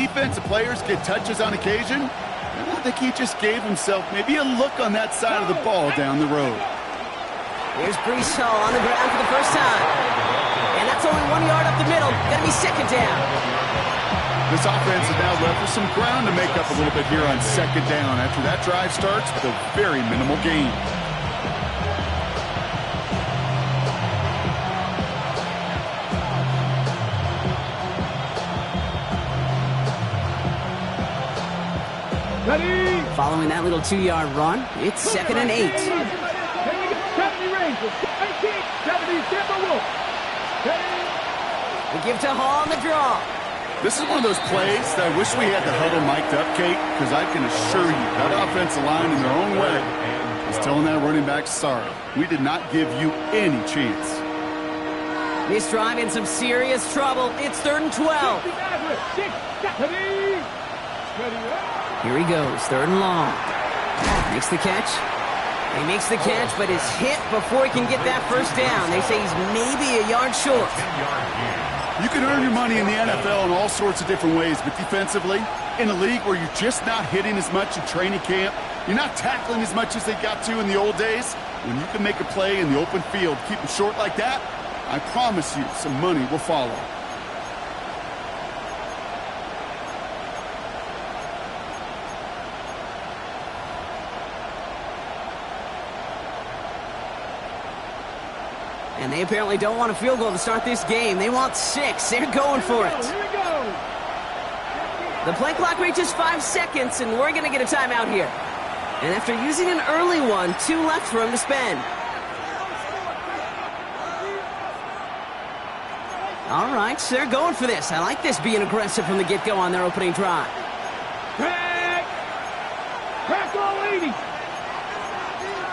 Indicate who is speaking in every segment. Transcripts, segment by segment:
Speaker 1: defensive players get touches on occasion, I think he just gave himself maybe a look on that side of the ball down the road.
Speaker 2: Here's Breece Hall on the ground for the first time. And that's only 1 yard up the middle. Gonna be second down.
Speaker 1: This offense is now left with some ground to make up a little bit here on second down after that drive starts with a very minimal gain.
Speaker 3: Ready.
Speaker 2: Following that little 2-yard run, it's 2nd and 8. We give to Hall on the draw.
Speaker 1: This is one of those plays that I wish we had the huddle mic'd up, Kate, because I can assure you that offensive line in their own way is telling that running back, sorry, we did not give you any chance.
Speaker 2: This drive in some serious trouble. It's 3rd and 12. Here he goes, 3rd and long. Makes the catch. He makes the catch, but is hit before he can get that first down. They say he's maybe a yard short.
Speaker 1: You can earn your money in the NFL in all sorts of different ways, but defensively, in a league where you're just not hitting as much in training camp, you're not tackling as much as they got to in the old days, when you can make a play in the open field, keep them short like that, I promise you some money will follow.
Speaker 2: And they apparently don't want a field goal to start this game. They want 6. They're going for it.
Speaker 3: Here we go.
Speaker 2: The play clock reaches 5 seconds, and we're going to get a timeout here. And after using an early one, 2 left for him to spend. All right, so they're going for this. I like this being aggressive from the get-go on their opening drive.
Speaker 3: Crack. Crack all 80.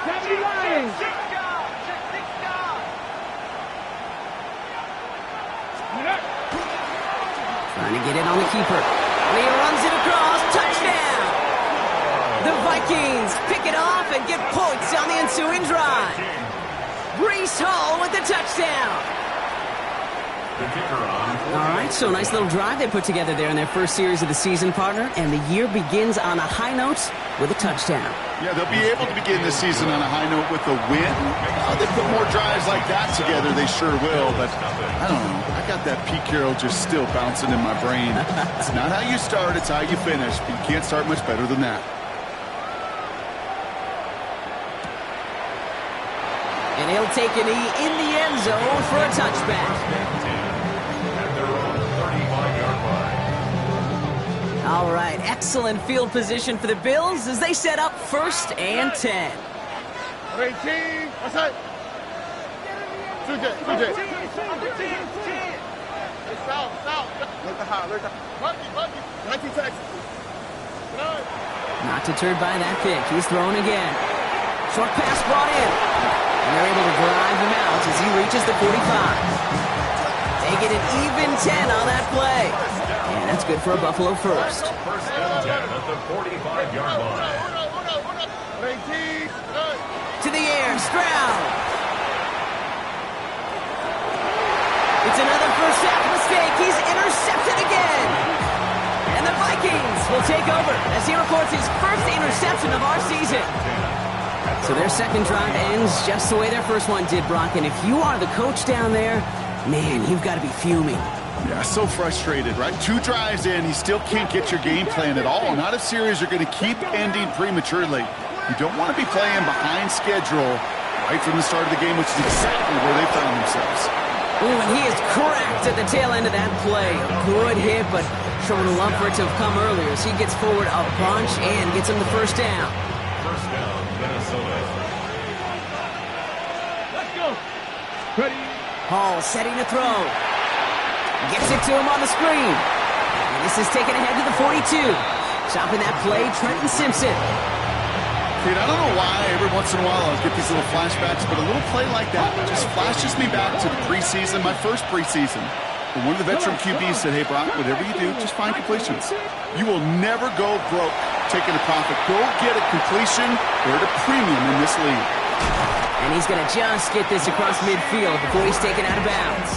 Speaker 3: 79.
Speaker 2: Trying to get it on the keeper. And he runs it across. Touchdown! The Vikings pick it off and get points on the ensuing drive. Breece Hall with the touchdown. All right, so a nice little drive they put together there in their first series of the season, partner. And the year begins on a high note with a touchdown.
Speaker 1: Yeah, they'll be able to begin this season on a high note with a win. They put more drives like that together, they sure will. But I don't know. I got that Pete Carroll just still bouncing in my brain. It's not how you start, it's how you finish. But you can't start much better than that.
Speaker 2: And he'll take a knee in the end zone for a touchback. All right, excellent field position for the Bills as they set up 1st and 10.
Speaker 3: 18. What's that? 2J.
Speaker 2: Not deterred by that pick. He's thrown again. Short pass brought in. And they're able to drive him out as he reaches the 45. They get an even 10 on that play. And that's good for a Buffalo first.
Speaker 4: First and 10 at the 45-yard line.
Speaker 2: To the air, Stroud. It's another first half mistake. He's intercepted again. And the Vikings will take over as he records his first interception of our season. So their second drive ends just the way their first one did, Brock. And if you are the coach down there, man, you've got to be fuming.
Speaker 1: Yeah, so frustrated, right? 2 drives in, you still can't get your game plan at all. Not if series are going to keep ending prematurely. You don't want to be playing behind schedule right from the start of the game, which is exactly where they found themselves.
Speaker 2: Ooh, and he is cracked at the tail end of that play. A good hit, but sure would have loved for it to have come earlier as he gets forward a bunch and gets him the first down.
Speaker 4: First down, Minnesota.
Speaker 3: Let's go. Ready.
Speaker 2: Hall setting to throw. Gets it to him on the screen. And this is taken ahead to the 42. Chopping that play, Trenton Simpson.
Speaker 1: Kate, I don't know why every once in a while I'll get these little flashbacks, but a little play like that just flashes me back to the preseason, my first preseason. And one of the veteran QBs said, hey, Brock, whatever you do, just find completions. You will never go broke taking a profit. Go get a completion. They're at a premium in this league.
Speaker 2: And he's going to just get this across midfield before he's taken out of bounds.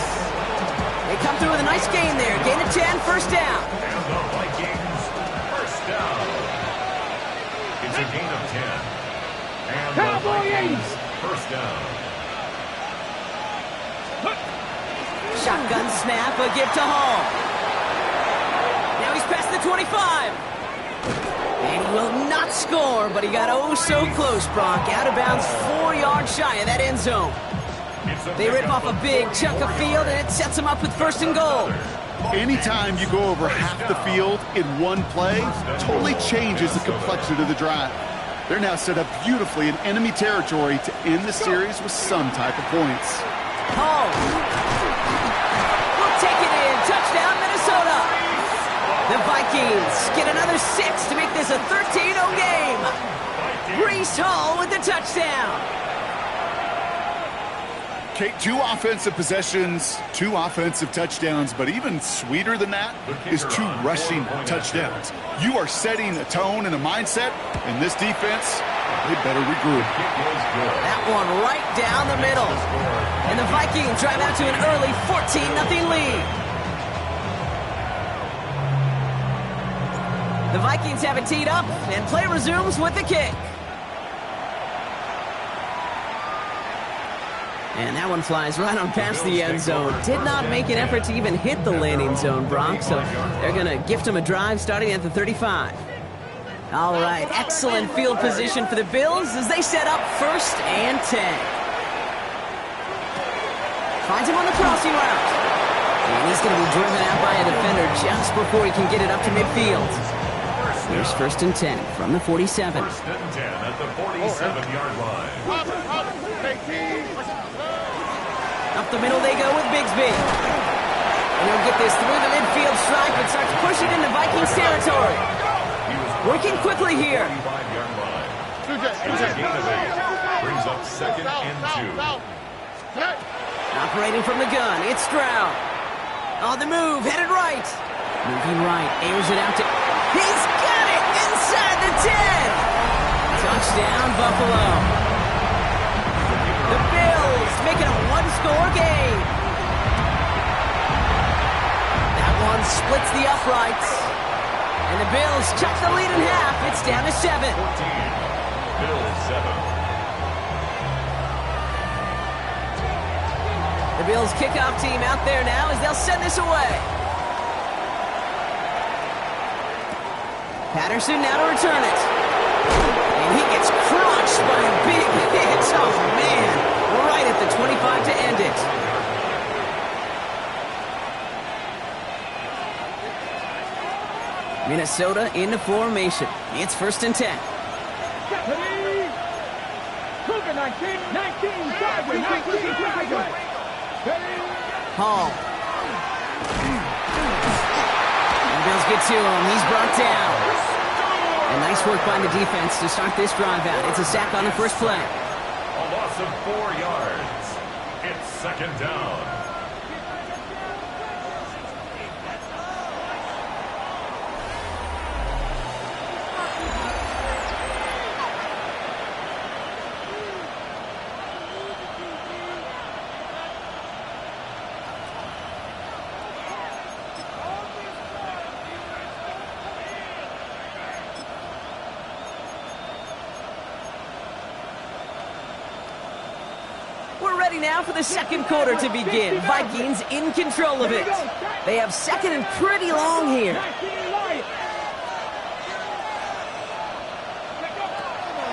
Speaker 2: They come through with a nice gain there. Gain of 10, first down.
Speaker 4: And the Vikings And the
Speaker 3: Cowboy 80.
Speaker 4: Vikings, first down.
Speaker 2: Shotgun snap, a give to Hall. Now he's past the 25. And he will not score, but he got oh so close, Brock. Out of bounds, 4 yards shy of that end zone. They rip off a big chunk of field, and it sets them up with first and goal.
Speaker 1: Anytime you go over half the field in one play, totally changes the complexion of the drive. They're now set up beautifully in enemy territory to end the series with some type of points.
Speaker 2: Hall will take it in. Touchdown, Minnesota. The Vikings get another 6 to make this a 13-0 game. Breece Hall with the touchdown.
Speaker 1: Okay, 2 offensive possessions, 2 offensive touchdowns, but even sweeter than that is 2 rushing touchdowns. You are setting a tone and a mindset, and this defense, they better regroup.
Speaker 2: That one right down the middle. And the Vikings drive out to an early 14-0 lead. The Vikings have it teed up, and play resumes with the kick. And that one flies right on past the end zone. Did not make an effort to even hit the landing zone, Brock, so they're going to gift him a drive starting at the 35. All right, excellent field position for the Bills as they set up 1st and 10. Finds him on the crossing route. And he's going to be driven out by a defender just before he can get it up to midfield. Here's 1st and 10 from the 47.
Speaker 4: 1st and 10 at the 47-yard line.
Speaker 2: Up the middle they go with Bigsby. And he'll get this through the midfield stripe and starts pushing into Vikings territory. Working quickly here.
Speaker 4: 45-yard line. It's a gain of 8. Brings up 2nd and 2.
Speaker 2: Operating from the gun, it's Stroud. On the move, headed right. Moving right, airs it out to... He's got it inside the 10. Touchdown, Buffalo. The Bills making a 1-score game. That one splits the uprights. And the Bills chuck the lead in half. It's down to 7.
Speaker 4: 14. Bills 7.
Speaker 2: The Bills kickoff team out there now as they'll send this away. Patterson now to return it. And he gets crushed by a big hit. Oh, man. Right at the 25 to end it. Minnesota into formation. It's 1st and 10. Hall. And Bills get to him. He's brought down. And nice work by the defense to start this drive out. It's a sack on the first play.
Speaker 4: A loss of 4 yards. It's 2nd down.
Speaker 2: Now for the second quarter to begin. Vikings in control of it. They have 2nd and pretty long here.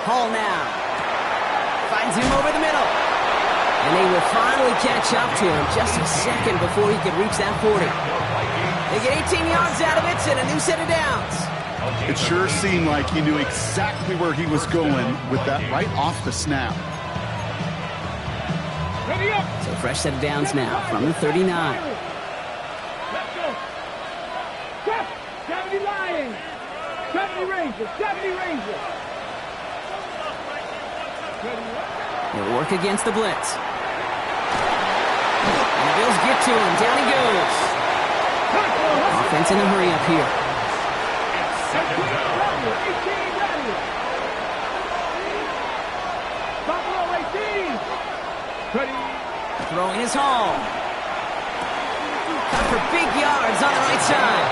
Speaker 2: Hall now. Finds him over the middle. And they will finally catch up to him just a second before he could reach that 40. They get 18 yards out of it and a new set of downs.
Speaker 1: It sure seemed like he knew exactly where he was going with that right off the snap.
Speaker 2: So fresh set of downs now from the 39.
Speaker 3: Let's go. 70 Lions. 70 Rangers. 70 Rangers.
Speaker 2: He'll work against the blitz. And the Bills get to him. Down he goes. Offense in a hurry up here. Throwing his Hall. Cut for big yards on the right side.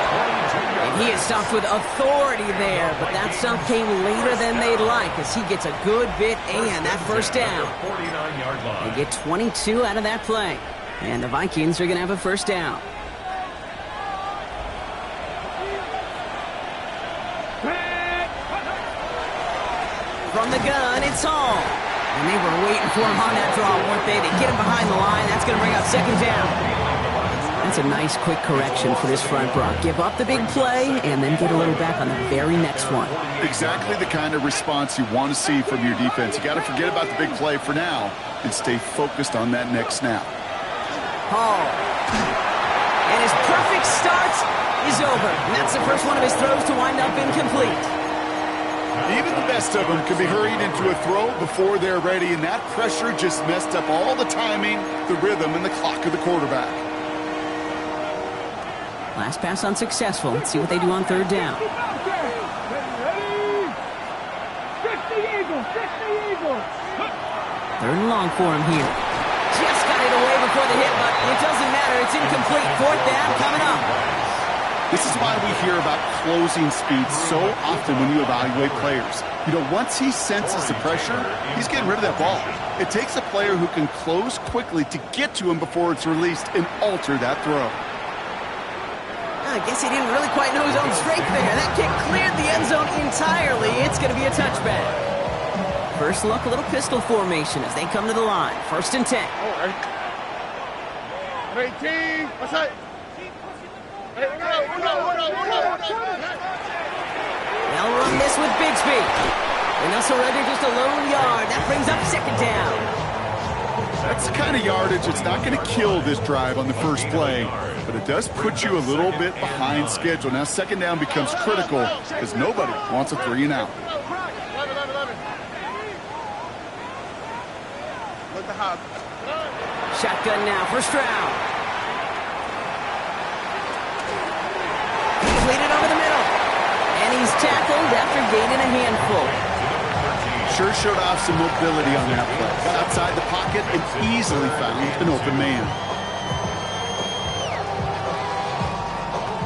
Speaker 2: And he is stopped with authority there, but that stop came later than they'd like as he gets a good bit and that first down.
Speaker 4: 49-yard line.
Speaker 2: They get 22 out of that play. And the Vikings are going to have a first down. From the gun, it's Hall. And they were waiting for him on that draw, weren't they? They get him behind the line. That's going to bring up second down. That's a nice quick correction for this front, Brock. Give up the big play and then get a little back on the very next one.
Speaker 1: Exactly the kind of response you want to see from your defense. You got to forget about the big play for now and stay focused on that next snap.
Speaker 2: Hall. And his perfect start is over. And that's the first one of his throws to wind up incomplete.
Speaker 1: Even the best of them can be hurried into a throw before they're ready, and that pressure just messed up all the timing, the rhythm, and the clock of the quarterback.
Speaker 2: Last pass unsuccessful. Let's see what they do on third down. Third and long for him here. Just got it away before the hit, but it doesn't matter. It's incomplete. Fourth down coming up.
Speaker 1: This is why we hear about closing speed so often when you evaluate players. You know, once he senses the pressure, he's getting rid of that ball. It takes a player who can close quickly to get to him before it's released and alter that throw.
Speaker 2: I guess he didn't really quite know his own strength there. That kick cleared the end zone entirely. It's going to be a touchback. First look, a little pistol formation as they come to the line. First and 10. They'll run this with Bigsby. And they'll surrender just a lone yard. That brings up second down.
Speaker 1: That's the kind of yardage that's not going to kill this drive on the first play, but it does put you a little bit behind schedule. Now second down becomes critical because nobody wants a 3 and out.
Speaker 2: Shotgun now for Stroud. Completed over the middle. And he's tackled after gaining a handful.
Speaker 1: Sure showed off some mobility on that play. Got outside the pocket and easily found an open man.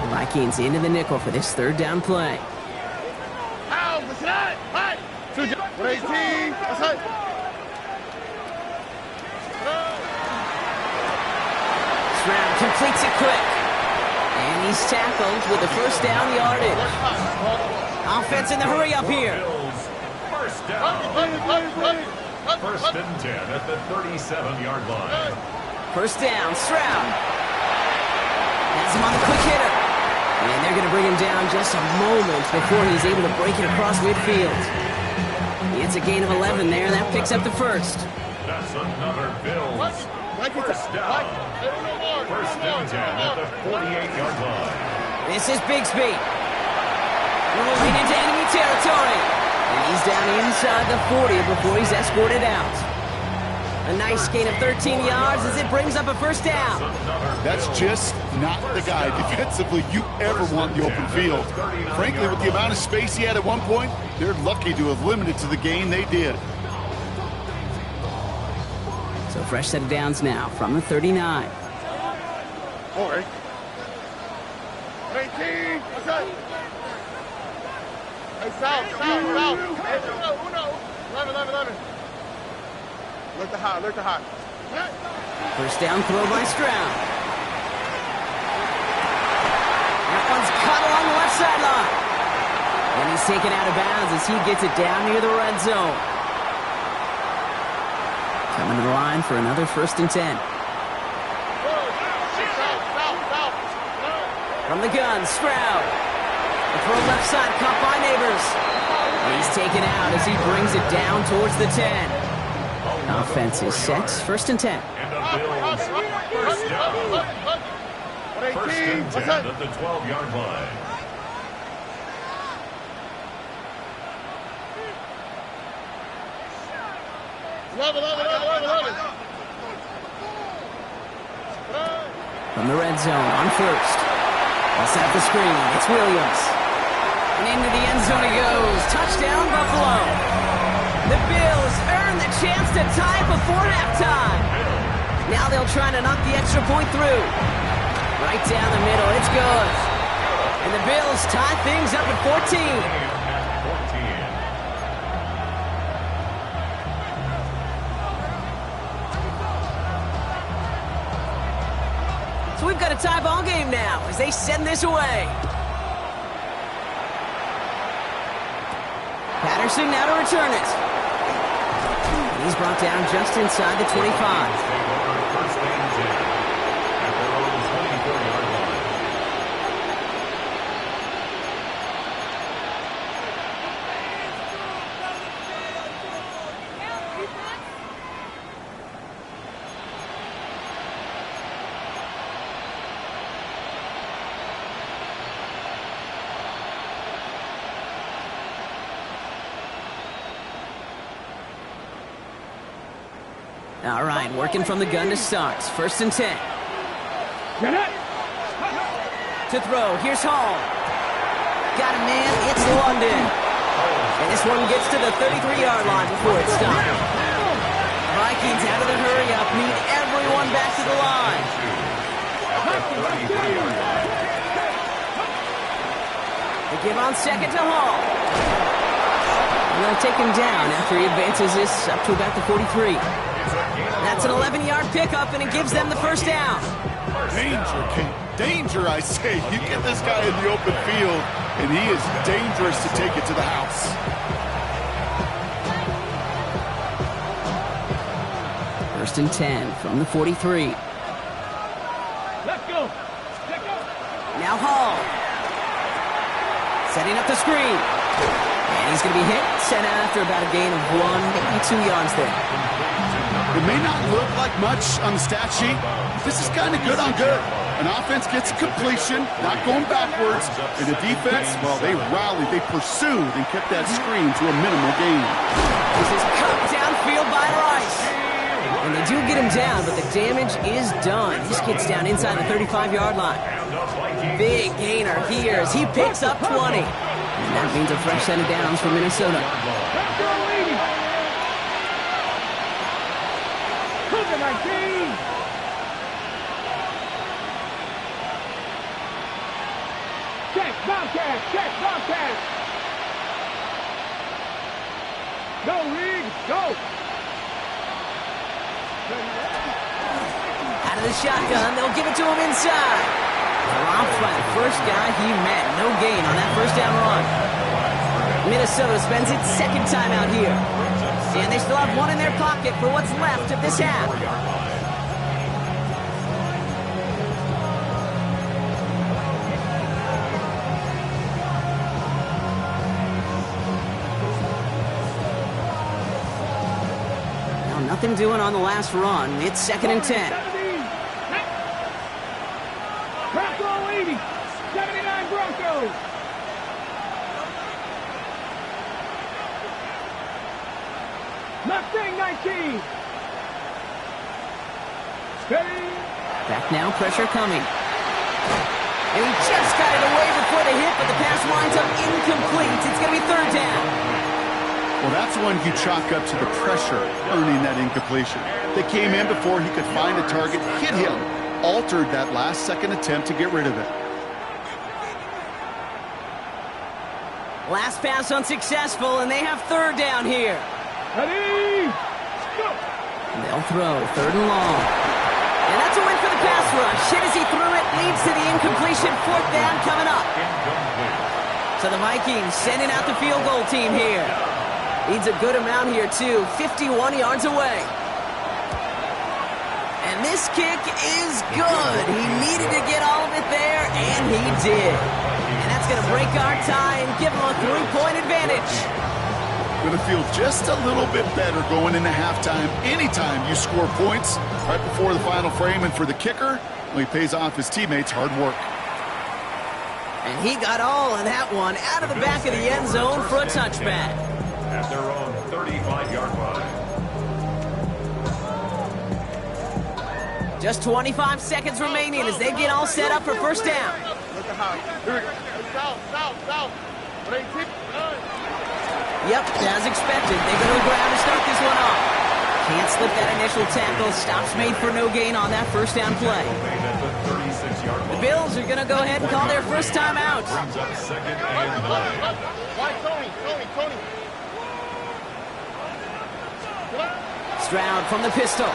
Speaker 1: The
Speaker 2: Vikings into the nickel for this third down play. Stroud completes it quick. And he's tackled with the first down yardage. Offense in the hurry up here.
Speaker 4: First down. First and 10 at the 37-yard line.
Speaker 2: First down, Stroud. Has him on the quick hitter. And they're going to bring him down just a moment before he's able to break it across midfield. It's a gain of 11 there. That picks up the first.
Speaker 4: That's another Bills. First down. First and 10 at the 48-yard line.
Speaker 2: This is Bigsby. Moving into enemy territory. And he's down inside the 40 before he's escorted out. A nice gain of 13 yards as it brings up a first down.
Speaker 1: That's just not the guy defensively you ever want in the open field. Frankly, with the amount of space he had at one point, they're lucky to have limited to the gain they did.
Speaker 2: So fresh set of downs now from the 39.
Speaker 3: Look the hot.
Speaker 2: First down throw by Stroud. That one's cut along the left sideline. And he's taken out of bounds as he gets it down near the red zone. Coming to the line for another first and 10. From the gun, Stroud. The throw left side, caught by Neighbors. And he's taken out as he brings it down towards the 10. Offense is set. First and 10.
Speaker 4: And the Bills. First down. First and 10 at the 12-yard line.
Speaker 2: From the red zone on first. They'll set up the screen. It's Williams. And into the end zone it goes. Touchdown, Buffalo. The Bills earn the chance to tie before halftime. Now they'll try to knock the extra point through. Right down the middle. It's good. And the Bills tie things up at 14. So we've got a tie ball game now as they send this away. Patterson now to return it. He's brought down just inside the 25. All right, working from the gun to start. 1st and 10. To throw, here's Hall. Got a man, it's London. And this one gets to the 33-yard line before it stops. Vikings out of the hurry-up need everyone back to the line. They give on 2nd to Hall. And they'll take him down after he advances this up to about the 43. That's an 11-yard pickup, and it gives them the 1st down.
Speaker 1: Danger, King. Danger, I say. You get this guy in the open field, and he is dangerous to take it to the house.
Speaker 2: First and 10 from the 43.
Speaker 3: Let's go. Let's go.
Speaker 2: Now Hall. Setting up the screen. And he's going to be hit, sent out after about a gain of 1, maybe 2 yards there.
Speaker 1: It may not look like much on the stat sheet. This is kind of good on good. An offense gets completion, not going backwards. And the defense, well, they rallied, they pursued, and kept that screen to a minimal gain.
Speaker 2: This is cut downfield by Rice. And they do get him down, but the damage is done. This gets down inside the 35-yard line. Big gainer here as he picks up 20. And that means a fresh set of downs for Minnesota.
Speaker 3: Check, Bobcat. Go, Reed, go.
Speaker 2: Out of the shotgun, they'll give it to him inside. Rob Flat, first guy he met. No gain on that 1st down run. Minnesota spends its 2nd time out here. And they still have 1 in their pocket for what's left of this half. Nothing doing on the last run. It's 2nd and 10.
Speaker 3: Bronco 80. 79 Broncos. Mustang 19. Steady.
Speaker 2: Back now, pressure coming. And he just got it away before the hit, but the pass winds up incomplete. It's going to be 3rd down.
Speaker 1: Well, that's one you chalk up to the pressure earning that incompletion. They came in before he could find a target, hit him, altered that last-second attempt to get rid of it.
Speaker 2: Last pass unsuccessful, and they have 3rd down here.
Speaker 3: Ready, go.
Speaker 2: They'll throw 3rd and long. And that's a win for the pass rush. Hit as he threw it, leads to the incompletion. 4th down coming up. So the Vikings sending out the field goal team here. Needs a good amount here, too. 51 yards away. And this kick is good. He needed to get all of it there, and he did. And that's going to break our tie and give him a 3-point advantage.
Speaker 1: Going to feel just a little bit better going into halftime. Anytime you score points right before the final frame, and for the kicker, well, he pays off his teammates' hard work.
Speaker 2: And he got all of that one out of the back of the end zone for a touchback.
Speaker 4: At their own 35-yard line.
Speaker 2: Just 25 seconds remaining as they get all set up for 1st down. Yep, as expected, they go to the ground to start this one off. Can't slip that initial tackle. Stops made for no gain on that 1st down play. The Bills are going to go ahead and call their first timeout.
Speaker 4: Brings up second and 9.
Speaker 3: Why, Tony?
Speaker 2: Stroud from the pistol.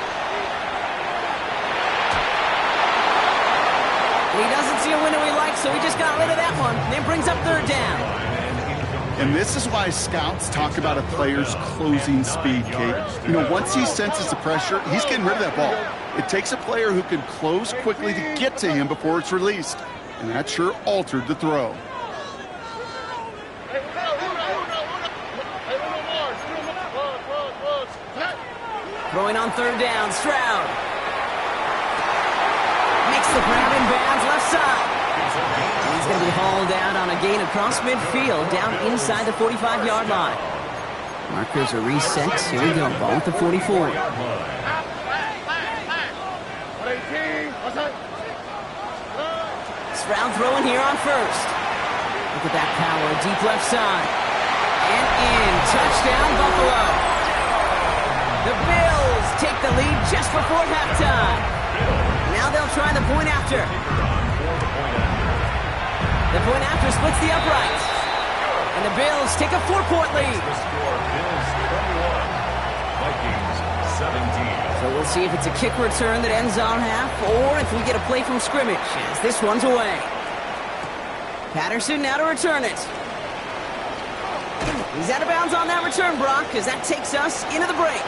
Speaker 2: He doesn't see a window he likes, so he just got rid of that one. Then brings up third down.
Speaker 1: And this is why scouts talk about a player's closing speed, Kate. You know, once he senses the pressure, he's getting rid of that ball. It takes a player who can close quickly to get to him before it's released. And that sure altered the throw.
Speaker 2: Throwing on third down, Stroud. Makes the grab in bounds left side. He's going to be hauled out on a gain across midfield down inside the 45-yard line. Markers are reset. Here we go. Ball at the 44. Stroud throwing here on first. Look at that power. Deep left side. And in. Touchdown, Buffalo. The Bills take the lead just before halftime. Now they'll try the point after. The point after splits the uprights. And the Bills take a 4-point lead.
Speaker 4: The score, Bills 21, Vikings 17.
Speaker 2: So we'll see if it's a kick return that ends on half, or if we get a play from scrimmage as this one's away. Patterson now to return it. He's out of bounds on that return, Brock, as that takes us into the break.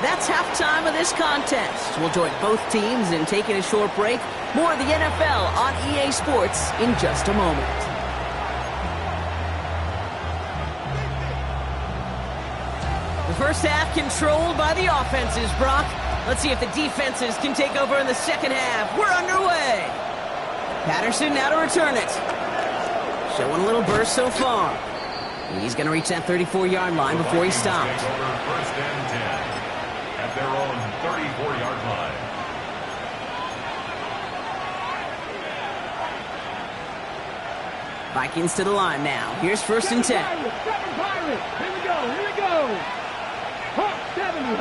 Speaker 2: That's halftime of this contest. We'll join both teams in taking a short break. More of the NFL on EA Sports in just a moment. The first half controlled by the offenses, Brock. Let's see if the defenses can take over in the second half. We're underway. Patterson now to return it. Showing a little burst so far. He's going to reach that 34-yard line before he stopped.
Speaker 4: First and 10 at their own 34-yard line.
Speaker 2: Vikings to the line now. Here's first and 10.
Speaker 3: Here we go. Hawk 70.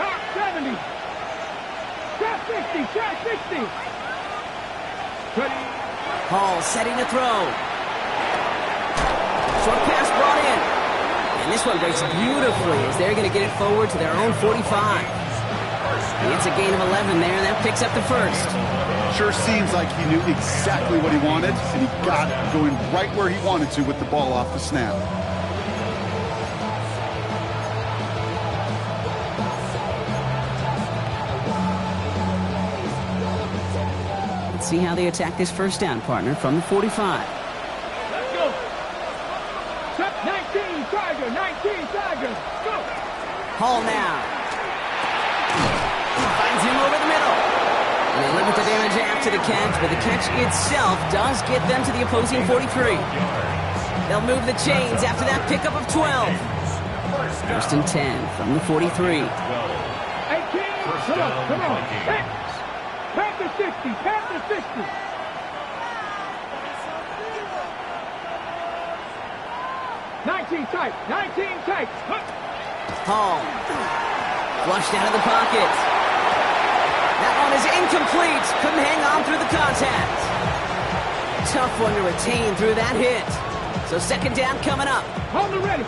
Speaker 3: Trap 60. Ready.
Speaker 2: Hall setting to throw. Short pass brought in. And this one breaks beautifully as they're going to get it forward to their own 45. It's a gain of 11 there, and that picks up the first.
Speaker 1: Sure seems like he knew exactly what he wanted, and he got it going right where he wanted to with the ball off the snap.
Speaker 2: Let's see how they attack this first down, partner, from the 45.
Speaker 3: Let's go. 19 Tiger. Go.
Speaker 2: Hall now. Finds him over the middle. And they limit the damage after the catch, but the catch itself does get them to the opposing 43. They'll move the chains after that pickup of 12. First and 10 from the 43.
Speaker 3: 18. Come on. Panther 60. 19 tight.
Speaker 2: Hall. Flushed out of the pocket. That one is incomplete. Couldn't hang on through the contact. Tough one to retain through that hit. So second down coming up.
Speaker 3: Hold it ready.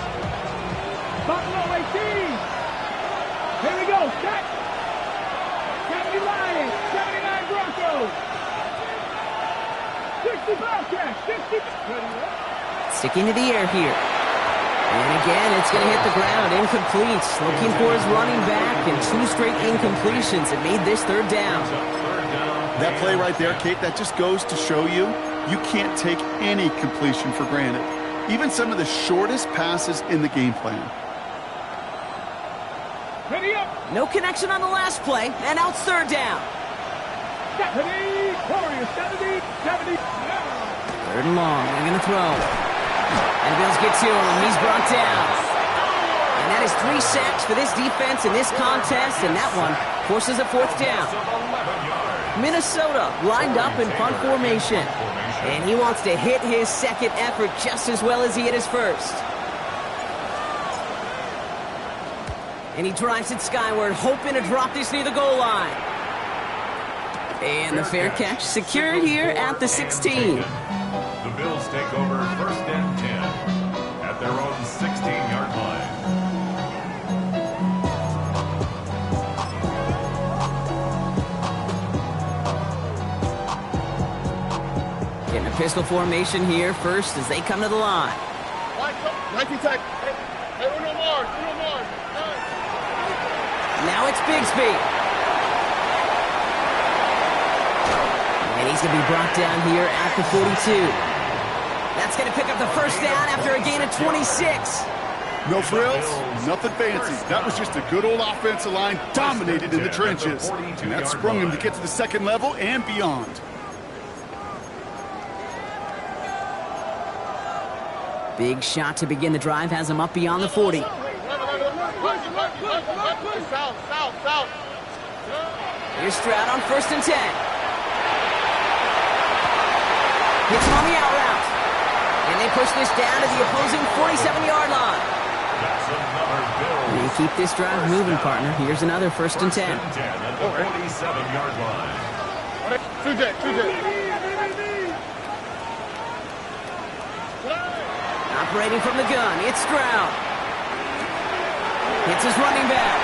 Speaker 3: Buffalo 18. Here we go. Set. 70 Lions. 79 Broncos. 60 Bobcats. 60.
Speaker 2: Sticking to the air here. And again, it's going to hit the ground. Incomplete. Looking for his running back, and 2 straight incompletions. It made this third down.
Speaker 1: That play right there, Kate, that just goes to show you can't take any completion for granted. Even some of the shortest passes in the game plan.
Speaker 3: Ready up.
Speaker 2: No connection on the last play, and now it's third down.
Speaker 3: 70. Warriors 70.
Speaker 2: Third and long. They're going to throw. And the Bills get to him. He's brought down. And that is 3 sacks for this defense in this contest, and that one forces a fourth down. Minnesota lined up in punt formation, and he wants to hit his second effort just as well as he hit his first. And he drives it skyward, hoping to drop this near the goal line. And the fair catch secured here at the 16.
Speaker 4: The Bills take over 1st and 10 at their own 16-yard line.
Speaker 2: Getting a pistol formation here first as they come to the line. Now it's Bigsby. And he's going to be brought down here at the 42. That's going to pick up the first down after a gain of 26.
Speaker 1: No frills, nothing fancy. That was just a good old offensive line dominated in the trenches. And that sprung him to get to the second level and beyond.
Speaker 2: Big shot to begin the drive has him up beyond the 40. Here's Stroud on 1st and 10. Hits him on the out route. And they push this down to the opposing 47-yard line. They keep this drive moving, partner. Here's another 1st and 10.
Speaker 4: At the 47-yard line.
Speaker 2: Operating from the gun, it's Stroud. Hits his running back.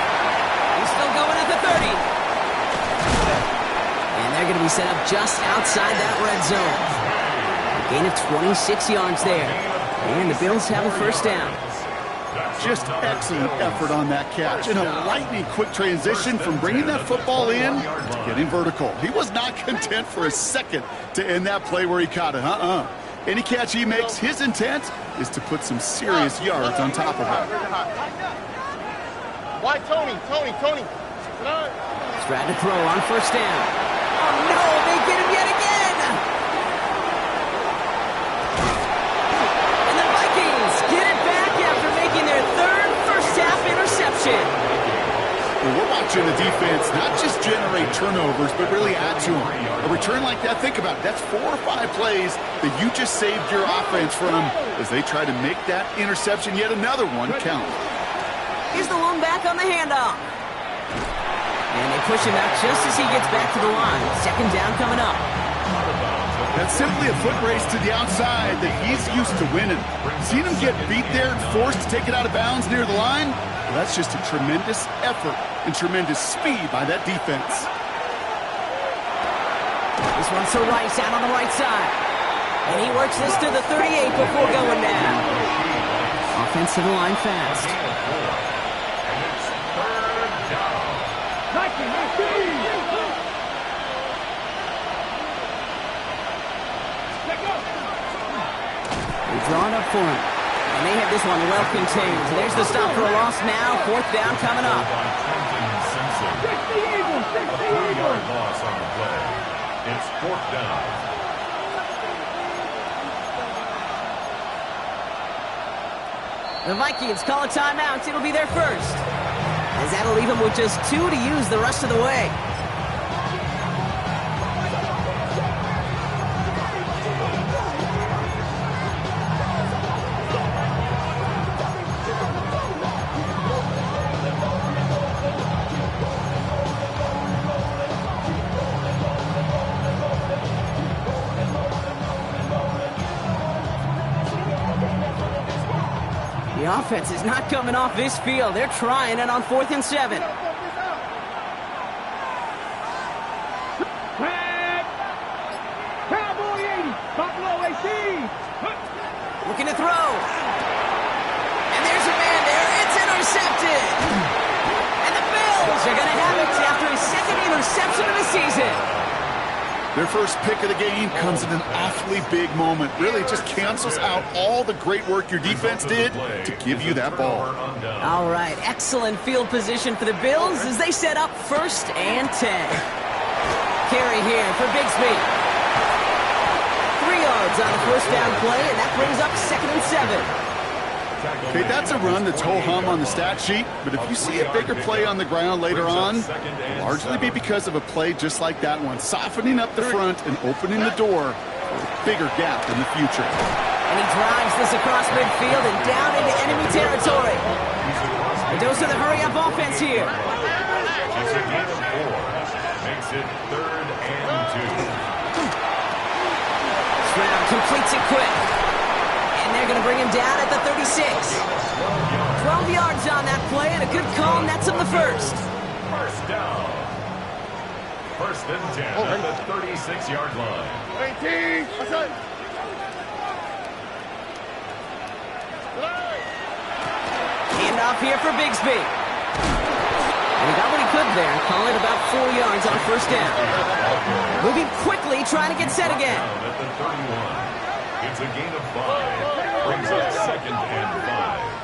Speaker 2: He's still going at the 30. And they're going to be set up just outside that red zone. A gain of 26 yards there. And the Bills have a first down.
Speaker 1: Just excellent effort on that catch. And a lightning quick transition from bringing that football in to getting vertical. He was not content for a second to end that play where he caught it. Any catch he makes, his intent is to put some serious yards on top of it.
Speaker 3: Why, Tony?
Speaker 2: Stroud to throw on 1st down. Oh, no, they get him yet again. And the Vikings get it back after making their 3rd first-half interception.
Speaker 1: Well, we're watching the defense not just generate turnovers, but really add to them. A return like that, think about it. That's 4 or 5 plays that you just saved your offense from as they try to make that interception, yet another one, count.
Speaker 2: Here's the lone back on the handoff. And they push him out just as he gets back to the line. 2nd down coming up.
Speaker 1: That's simply a foot race to the outside that he's used to winning. Seen him get beat there and forced to take it out of bounds near the line? Well, that's just a tremendous effort and tremendous speed by that defense.
Speaker 2: This one's to Rice out on the right side. And he works this to the 38 before going down. Offensive line fast. They're drawing up for him. And they have this one well contained. So there's the stop for a loss now. 4th down coming up.
Speaker 4: A 3-yard loss on the play. It's 4th down.
Speaker 2: The Vikings call a timeout. It'll be their first. As that'll leave them with just 2 to use the rest of the way. The offense is not coming off this field. They're trying it on 4th and 7.
Speaker 3: Cowboy 80, Buffalo 18.
Speaker 2: Looking to throw. And there's a man there. It's intercepted. And the Bills are going to have it after his 2nd interception of the season.
Speaker 1: Their first pick of the game comes in an awfully big moment. Really just cancels out all the great work your defense did to give you that ball.
Speaker 2: All right, excellent field position for the Bills as they set up 1st and 10. Carry here for Bigsby. 3 yards on the 1st down play, and that brings up 2nd and 7.
Speaker 1: Okay, that's a run that's ho-hum on the stat sheet, but if you see a bigger play on the ground later on, it'll largely be because of a play just like that one, softening up the front and opening the door for a bigger gap in the future.
Speaker 2: And he drives this across midfield and down into enemy territory. A dose of the hurry-up offense here.
Speaker 4: It's a gain of 4. Makes it 3rd and 2.
Speaker 2: Stroud completes it quick. And they're going to bring him down at the 36. 12 yards on that play, and a good call nets him the first.
Speaker 4: First down. 1st and 10 at the 36-yard line.
Speaker 3: 19.
Speaker 2: Hand off here for Bigsby. And he got what he could there. Call it about 4 yards on 1st down. Moving quickly, trying to get set again.
Speaker 4: Down at the 31. It's a gain of 5. Brings up 2nd and 5.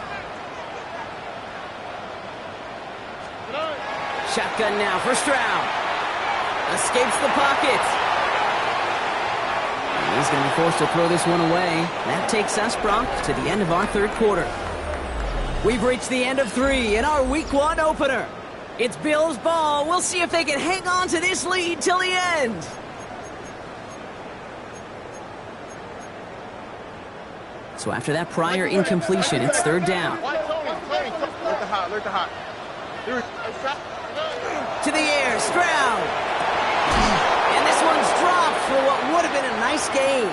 Speaker 2: Shotgun now for Stroud. Escapes the pocket. He's going to be forced to throw this one away. That takes us, Brock, to the end of our 3rd quarter. We've reached the end of 3 in our Week 1 opener. It's Bills ball. We'll see if they can hang on to this lead till the end. So after that prior incompletion, it's 3rd down. To the air, Stroud. And this one's dropped for what would have been a nice gain.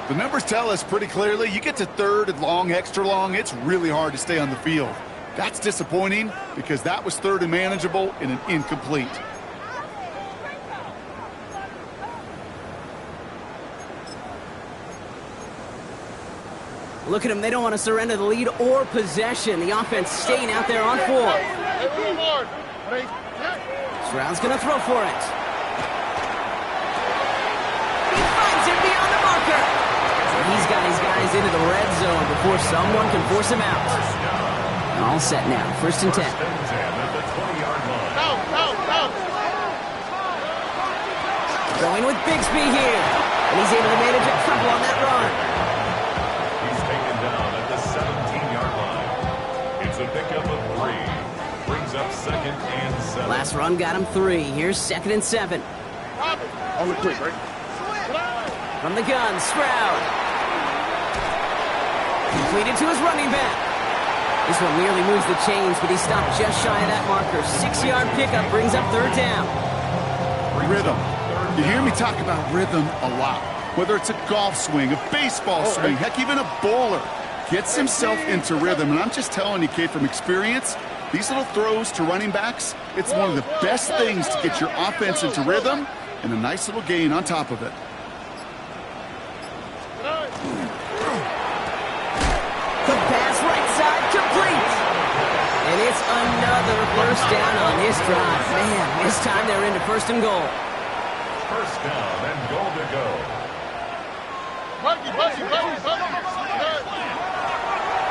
Speaker 1: The numbers tell us pretty clearly, you get to 3rd and long, extra long, it's really hard to stay on the field. That's disappointing because that was 3rd and manageable and an incomplete.
Speaker 2: Look at them. They don't want to surrender the lead or possession. The offense staying out there on 4. Stroud's going to throw for it. He finds it beyond the marker. He's got his guys into the red zone before someone can force him out. All set now. 1st and 10.
Speaker 4: At the 20-yard line.
Speaker 2: Going with Bigsby here. And he's able to manage a couple on that run.
Speaker 4: He's taken down at the 17-yard line. It's a pickup of 3. Brings up 2nd and 7.
Speaker 2: Last run got him 3. Here's 2nd and 7.
Speaker 3: On the quick, right?
Speaker 2: From the gun, Stroud. Completed to his running back. This one nearly moves the chains, but he stopped just shy of that marker. 6-yard pickup brings up 3rd down.
Speaker 1: Rhythm. You hear me talk about rhythm a lot. Whether it's a golf swing, a baseball swing, heck, even a bowler. Gets himself into rhythm. And I'm just telling you, kid, from experience, these little throws to running backs, it's one of the best things to get your offense into rhythm and a nice little gain on top of it.
Speaker 2: The pass right side complete. And it's another 1st down on this drive. Man, this time they're into 1st and goal.
Speaker 4: 1st down and goal to go.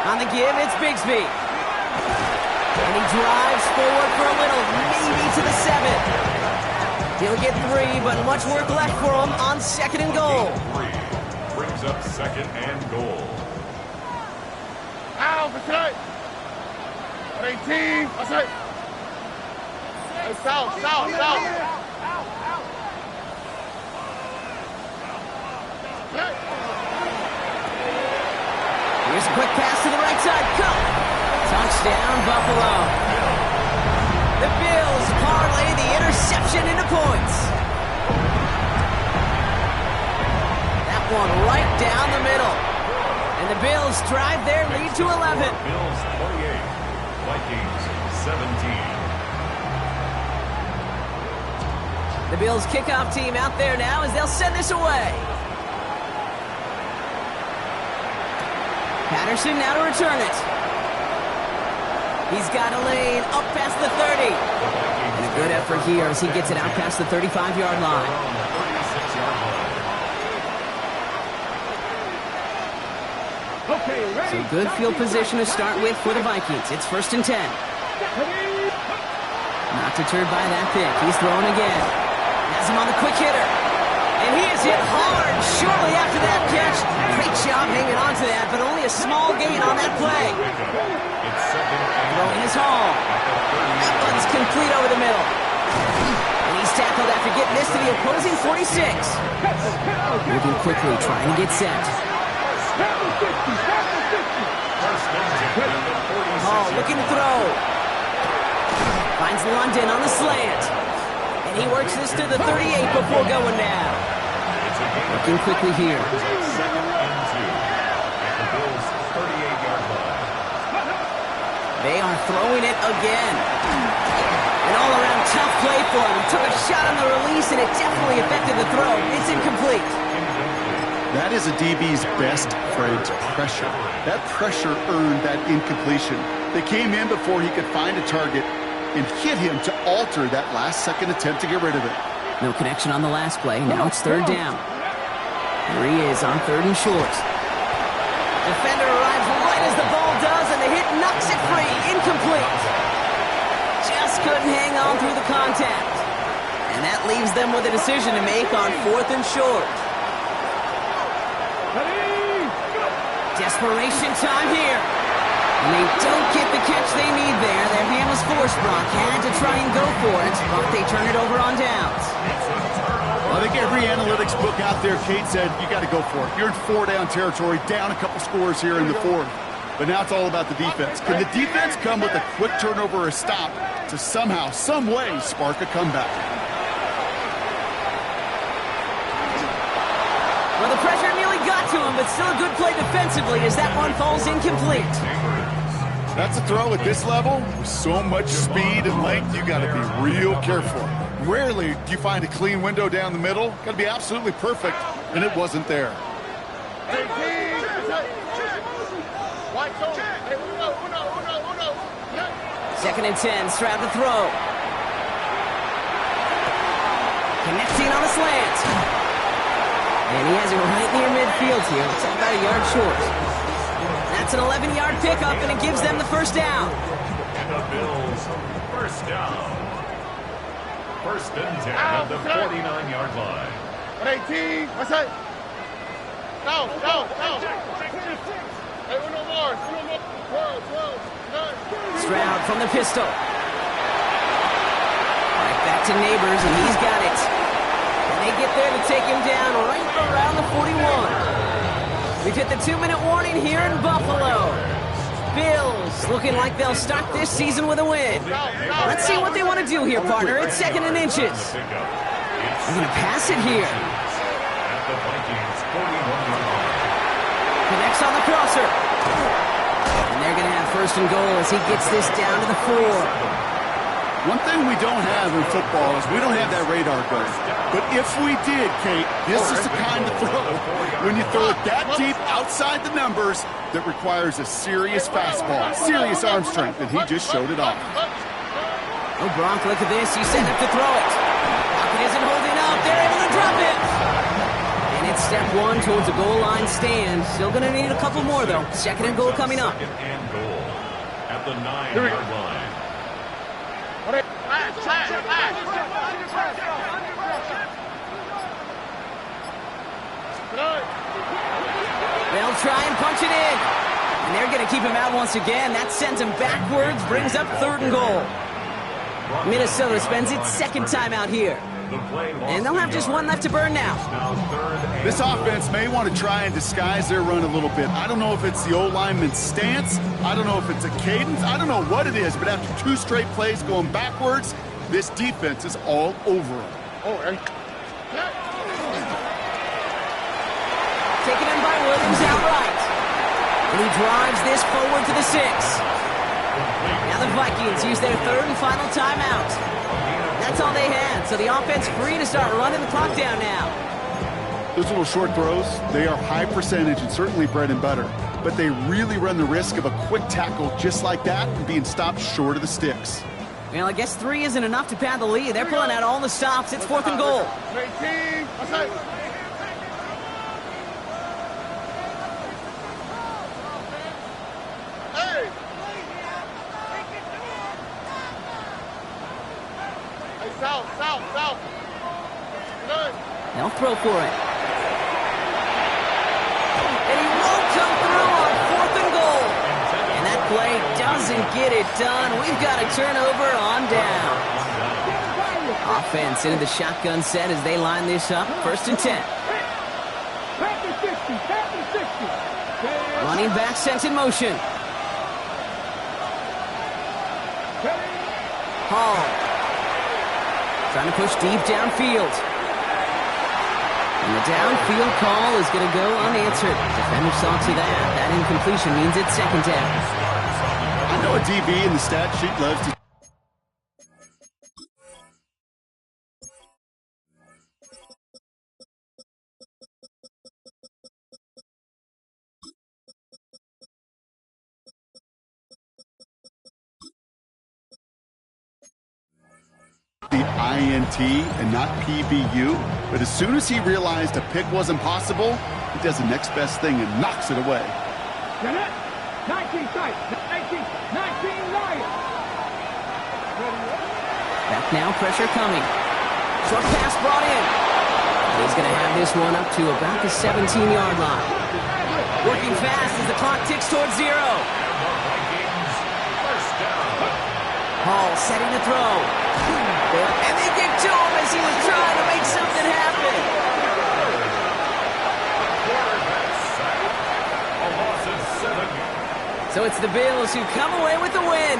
Speaker 2: On the give, it's Bigsby. And he drives forward for a little, maybe to the 7. He'll get 3, but much work left for him on 2nd and goal.
Speaker 4: 3. Brings up 2nd and goal.
Speaker 3: Out for tonight. 18. That's it. South.
Speaker 2: Here's a quick pass to the right side. Go! Touchdown, Buffalo. The Bills parlay the interception into points. That one right down the middle. And the Bills drive their lead to 11.
Speaker 4: Bills 28, Vikings 17.
Speaker 2: The Bills kickoff team out there now as they'll send this away. Patterson now to return it. He's got a lane up past the 30. And a good effort here as he gets it out past the 35-yard line.
Speaker 3: Okay, ready?
Speaker 2: So good field position to start with for the Vikings. It's 1st and 10. Not deterred by that pick. He's throwing again. Has him on the quick hitter. And he is hit hard shortly after that catch. Great job hanging on to that, but only a small gain on that play. Throwing his home. That one's complete over the middle. And he's tackled after getting this to the opposing 46. Moving quickly, trying to get set. Oh, looking to throw. Finds London on the slant. And he works this to the 38 before going down. Looking quickly here.
Speaker 4: Second and 2 at the Bills' 38-yard line.
Speaker 2: They are throwing it again. An all-around tough play for him. He took a shot on the release, and it definitely affected the throw. It's incomplete.
Speaker 1: That is a DB's best friend, pressure. That pressure earned that incompletion. They came in before he could find a target and hit him to alter that last-second attempt to get rid of it.
Speaker 2: No connection on the last play. Now it's third down. Here he is on third and short. Defender arrives right as the ball does, and the hit knocks it free. Incomplete. Just couldn't hang on through the contact. And that leaves them with a decision to make on fourth and short. Desperation time here. And they don't get the catch they need there. Their hand was forced. Brock had to try and go for it, but they turn it over on downs.
Speaker 1: I think every analytics book out there, Kate said, you got to go for it. You're in 4-down territory, down a couple scores here in the fourth. But now it's all about the defense. Can the defense come with a quick turnover or a stop to somehow, some way, spark a comeback?
Speaker 2: Well, the pressure nearly got to him, but still a good play defensively as that one falls incomplete.
Speaker 1: That's a throw at this level. With so much speed and length, you got to be real careful. Rarely do you find a clean window down the middle. Got to be absolutely perfect, and it wasn't there.
Speaker 2: Second and 10, Stroud to throw. Connecting on a slant. And he has it right near midfield here. It's about a yard short. That's an 11-yard pickup, and it gives them the first down.
Speaker 4: And the Bills, first down. First and 10 at the 49-yard line.
Speaker 3: 18, what's that? No. Hey, uno more. 12,
Speaker 2: Stroud from the pistol. Right back to Neighbors, and he's got it. And they get there to take him down right around the 41. We've hit the 2-minute warning here in Buffalo. Bills looking like they'll start this season with a win. Let's see what they want to do here, partner. It's second and inches. They're going to pass it here. Connects on the crosser. And they're going to have first and goal as he gets this down to the 4.
Speaker 1: One thing we don't have in football is we don't have that radar gun. But if we did, Kate, this is the kind of throw, when you throw it that deep outside the numbers, that requires a serious fastball, serious arm strength, and he just showed it off.
Speaker 2: Oh, Bronk, look at this. He's set up to throw it. Pocket isn't holding up. They're able to drop it. And it's step one towards a goal line stand. Still going to need a couple more, though. Second and goal coming up.
Speaker 4: Second and goal at the 9-yard line.
Speaker 2: They'll try and punch it in. And they're going to keep him out once again. That sends him backwards, brings up third and goal. Minnesota spends its second time out here. And they'll have just one left to burn now.
Speaker 1: This offense may want to try and disguise their run a little bit. I don't know if it's the old lineman's stance. I don't know if it's a cadence. I don't know what it is, but after 2 straight plays going backwards, this defense is all over them.
Speaker 2: Taken in by Williams outright. And he drives this forward to the 6. Now the Vikings use their third and final timeout. That's all they had, so the offense free to start running the clock down now.
Speaker 1: Those little short throws, they are high percentage and certainly bread and butter. But they really run the risk of a quick tackle just like that and being stopped short of the sticks.
Speaker 2: Well, I guess 3 isn't enough to pad the lead. They're pulling out all the stops. It's fourth and goal.
Speaker 3: 18, what's that? South.
Speaker 2: They'll throw for it. And he won't come through on fourth and goal. And that play doesn't get it done. We've got a turnover on down. Offense into the shotgun set as they line this up. First and 10. Running back sent in motion. Hall. Trying to push deep downfield. And the downfield call is going to go unanswered. Defender saw to that. That incompletion means it's second down.
Speaker 1: I know a DB in the stat sheet loves to the INT and not PBU, but as soon as he realized a pick wasn't possible, he does the next best thing and knocks it away.
Speaker 3: 19 tight, 19 Lions.
Speaker 2: Back now, pressure coming. Short pass brought in. He's going to have this one up to about the 17-yard line. Working fast as the clock ticks towards 0. Hall setting the throw. And they get to him as he was trying to make something happen. So it's the Bills who come away with the win.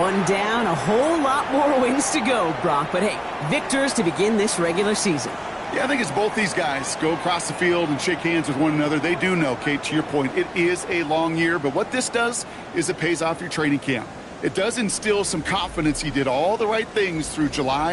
Speaker 2: One down, a whole lot more wins to go, Brock. But hey, victors to begin this regular season.
Speaker 1: Yeah, I think it's both these guys go across the field and shake hands with one another. They do know, Kate, to your point, it is a long year. But what this does is it pays off your training camp. It does instill some confidence. He did all the right things through July and